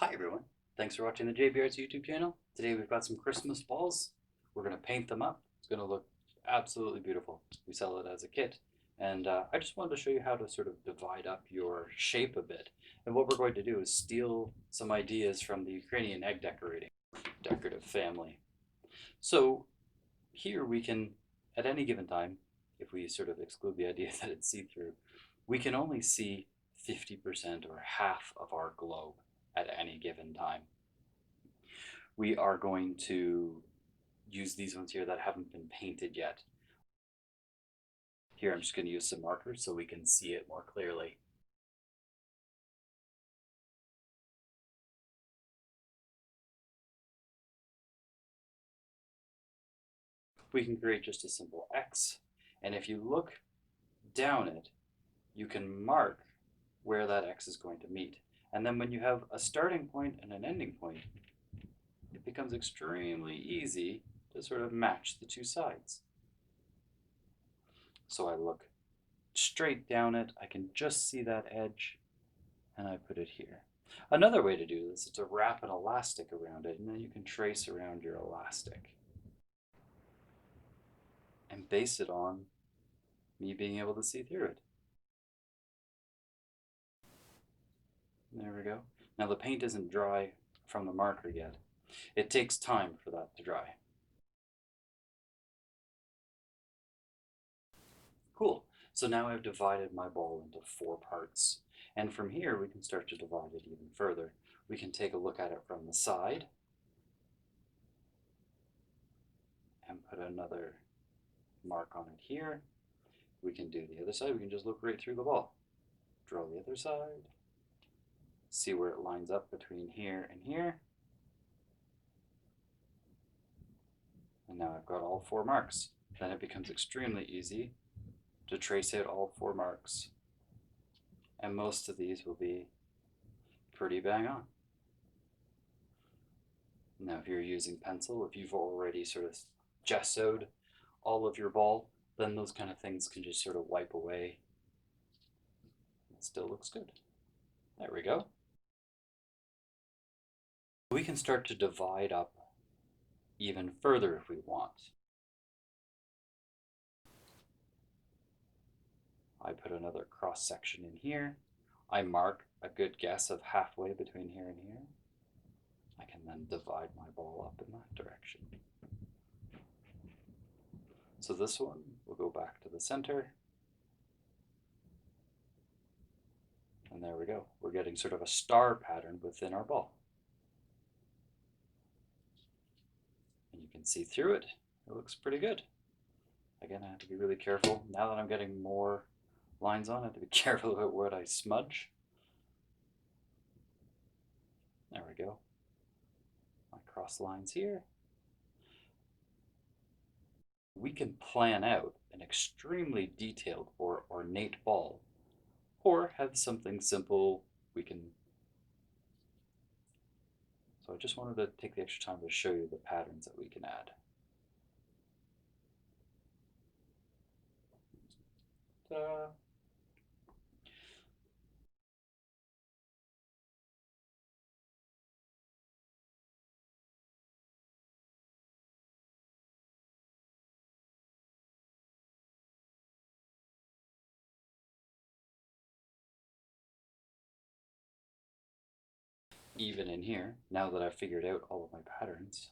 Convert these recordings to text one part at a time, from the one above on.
Hi everyone, thanks for watching the JBR's YouTube channel. Today we've got some Christmas balls. We're going to paint them up. It's going to look absolutely beautiful. We sell it as a kit. And I just wanted to show you how to sort of divide up your shape a bit. And what we're going to do is steal some ideas from the Ukrainian egg decorative family. So here we can, at any given time, if we sort of exclude the idea that it's see-through, we can only see 50% or half of our globe at any given time. We are going to use these ones here that haven't been painted yet. Here I'm just going to use some markers so we can see it more clearly. We can create just a simple X, and if you look down it, you can mark where that X is going to meet. And then when you have a starting point and an ending point, it becomes extremely easy to sort of match the two sides. So I look straight down it, I can just see that edge, and I put it here. Another way to do this is to wrap an elastic around it, and then you can trace around your elastic and base it on me being able to see through it. There we go. Now the paint isn't dry from the marker yet. It takes time for that to dry. Cool. So now I've divided my ball into 4 parts. And from here we can start to divide it even further. We can take a look at it from the side and put another mark on it here. We can do the other side. We can just look right through the ball. Draw the other side. See where it lines up between here and here. And now I've got all 4 marks. Then it becomes extremely easy to trace out all 4 marks. And most of these will be pretty bang on. Now if you're using pencil, if you've already sort of gessoed all of your ball, then those kind of things can just sort of wipe away. It still looks good. There we go. We can start to divide up even further if we want. I put another cross section in here. I mark a good guess of halfway between here and here. I can then divide my ball up in that direction. So this one will go back to the center. And there we go. We're getting sort of a star pattern within our ball. And you can see through it. It looks pretty good. Again, I have to be really careful. Now that I'm getting more lines on, I have to be careful about what I smudge. There we go. My cross lines here. We can plan out an extremely detailed or ornate ball, or have something simple we can. So I just wanted to take the extra time to show you the patterns that we can add. Ta-da. Even in here, now that I've figured out all of my patterns,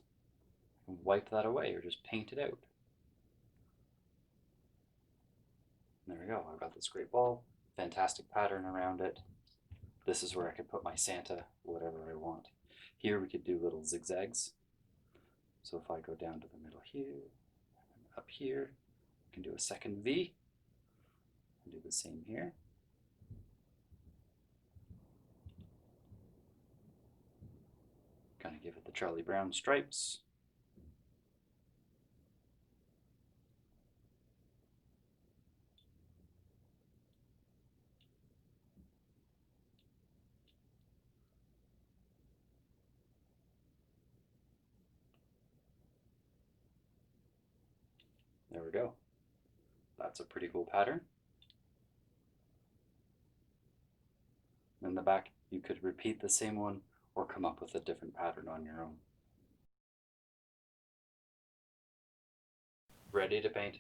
I can wipe that away or just paint it out. And there we go, I've got this great ball, fantastic pattern around it. This is where I can put my Santa, whatever I want. Here we could do little zigzags. So if I go down to the middle here, and up here, I can do a second V, and do the same here. Kind of give it the Charlie Brown stripes. There we go. That's a pretty cool pattern. In the back, you could repeat the same one or come up with a different pattern on your own. Ready to paint?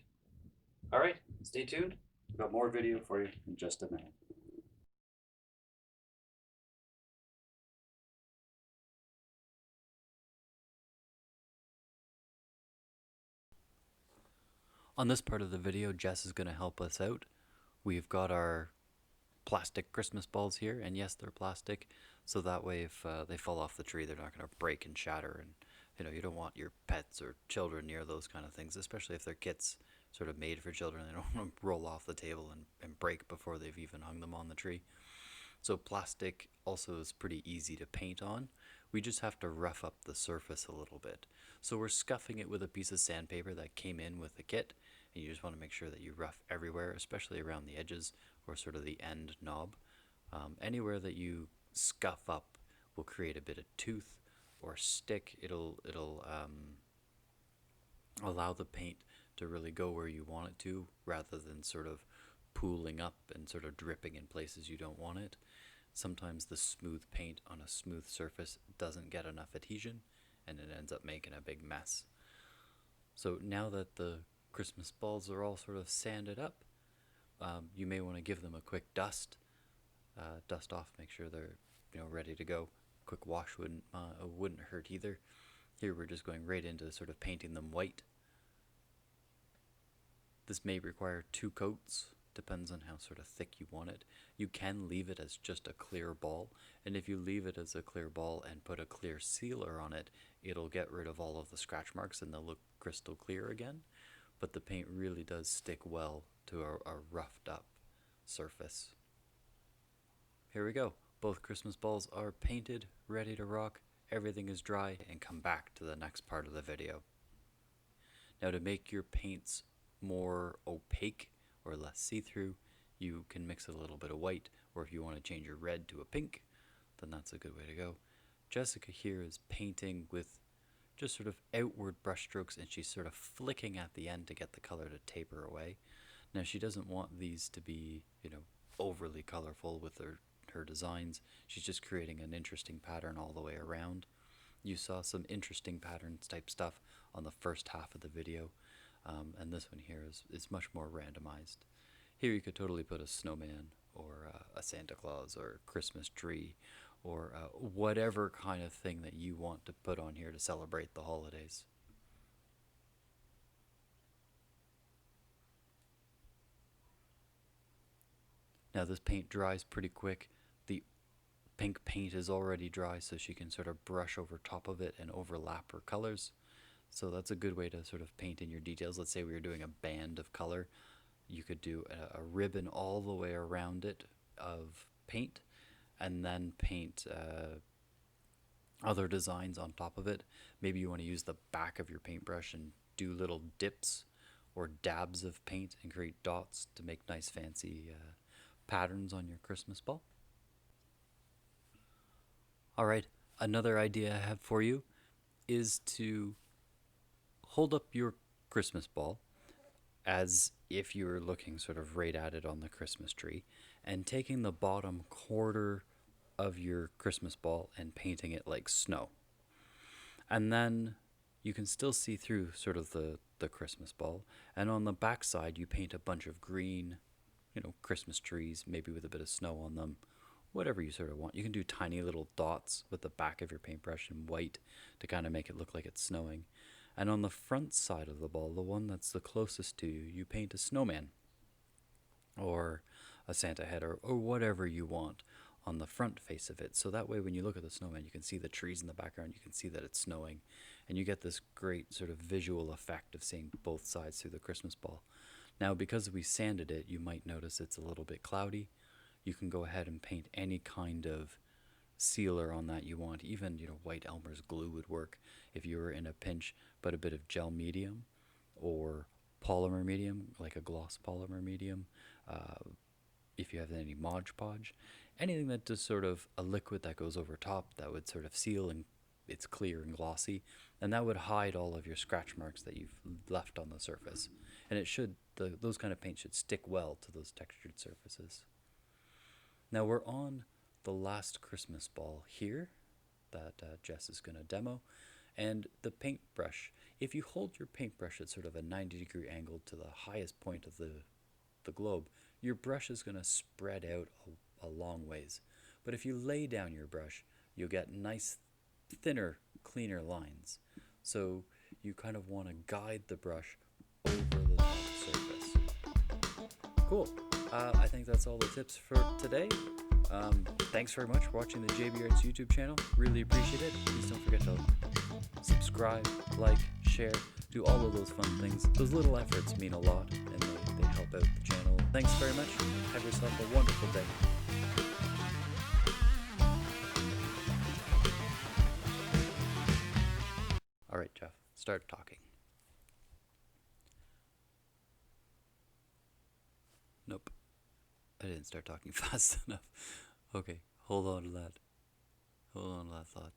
All right, stay tuned. We've got more video for you in just a minute. On this part of the video, Jess is going to help us out. We've got our plastic Christmas balls here, and yes, they're plastic, so that way if they fall off the tree, they're not going to break and shatter, and you don't want your pets or children near those kind of things, especially if they're kits sort of made for children. They don't want to roll off the table and break before they've even hung them on the tree. So plastic also is pretty easy to paint on. We just have to rough up the surface a little bit. So we're scuffing it with a piece of sandpaper that came in with the kit, and you just want to make sure that you rough everywhere, especially around the edges or sort of the end knob. Anywhere that you scuff up will create a bit of tooth or stick. It'll allow the paint to really go where you want it to, rather than sort of pooling up and sort of dripping in places you don't want it. Sometimes the smooth paint on a smooth surface doesn't get enough adhesion, and it ends up making a big mess. So now that the Christmas balls are all sort of sanded up, you may want to give them a quick dust off, make sure they're ready to go. Quick wash wouldn't hurt either. Here we're just going right into sort of painting them white. This may require 2 coats, depends on how sort of thick you want it. You can leave it as just a clear ball, and if you leave it as a clear ball and put a clear sealer on it, it'll get rid of all of the scratch marks and they'll look crystal clear again. But the paint really does stick well to a roughed up surface. Here we go. Both Christmas balls are painted, ready to rock. Everything is dry, and come back to the next part of the video. Now, to make your paints more opaque or less see-through, you can mix a little bit of white, or if you want to change your red to a pink, then that's a good way to go. Jessica here is painting with just sort of outward brush strokes, and she's sort of flicking at the end to get the color to taper away. Now, she doesn't want these to be, overly colorful with her designs. She's just creating an interesting pattern all the way around. You saw some interesting patterns type stuff on the first half of the video, and this one here is much more randomized. Here you could totally put a snowman or a Santa Claus or a Christmas tree or whatever kind of thing that you want to put on here to celebrate the holidays. Now this paint dries pretty quick. The pink paint is already dry, so she can sort of brush over top of it and overlap her colors. So that's a good way to sort of paint in your details. Let's say we were doing a band of color. You could do a ribbon all the way around it of paint, and then paint other designs on top of it. Maybe you want to use the back of your paintbrush and do little dips or dabs of paint and create dots to make nice fancy patterns on your Christmas ball. Alright, another idea I have for you is to hold up your Christmas ball as if you were looking sort of right at it on the Christmas tree, and taking the bottom quarter of your Christmas ball and painting it like snow. And then you can still see through sort of the Christmas ball, and on the back side you paint a bunch of green, Christmas trees, maybe with a bit of snow on them, whatever you sort of want. You can do tiny little dots with the back of your paintbrush in white to kind of make it look like it's snowing. And on the front side of the ball, the one that's the closest to you, you paint a snowman or a Santa head or whatever you want on the front face of it. So that way when you look at the snowman, you can see the trees in the background, you can see that it's snowing, and you get this great sort of visual effect of seeing both sides through the Christmas ball. Now, because we sanded it, you might notice it's a little bit cloudy. You can go ahead and paint any kind of sealer on that you want. Even, white Elmer's glue would work if you were in a pinch, but a bit of gel medium or polymer medium, like a gloss polymer medium. If you have any Mod Podge, anything that does sort of a liquid that goes over top that would sort of seal and it's clear and glossy, and that would hide all of your scratch marks that you've left on the surface. And it should, those kind of paint should stick well to those textured surfaces. Now we're on the last Christmas ball here, that Jess is going to demo. And the paintbrush, if you hold your paintbrush at sort of a 90-degree angle to the highest point of the globe, your brush is going to spread out a long ways. But if you lay down your brush, you'll get nice, thinner, cleaner lines. So you kind of want to guide the brush over the top surface. Cool. I think that's all the tips for today. Thanks very much for watching the JB Arts YouTube channel. Really appreciate it. Please don't forget to subscribe, like, share, do all of those fun things. Those little efforts mean a lot, and they help out the channel. Thanks very much. Have yourself a wonderful day. All right, Jeff, start talking. Nope, I didn't start talking fast enough. Okay, hold on to that. Hold on to that thought.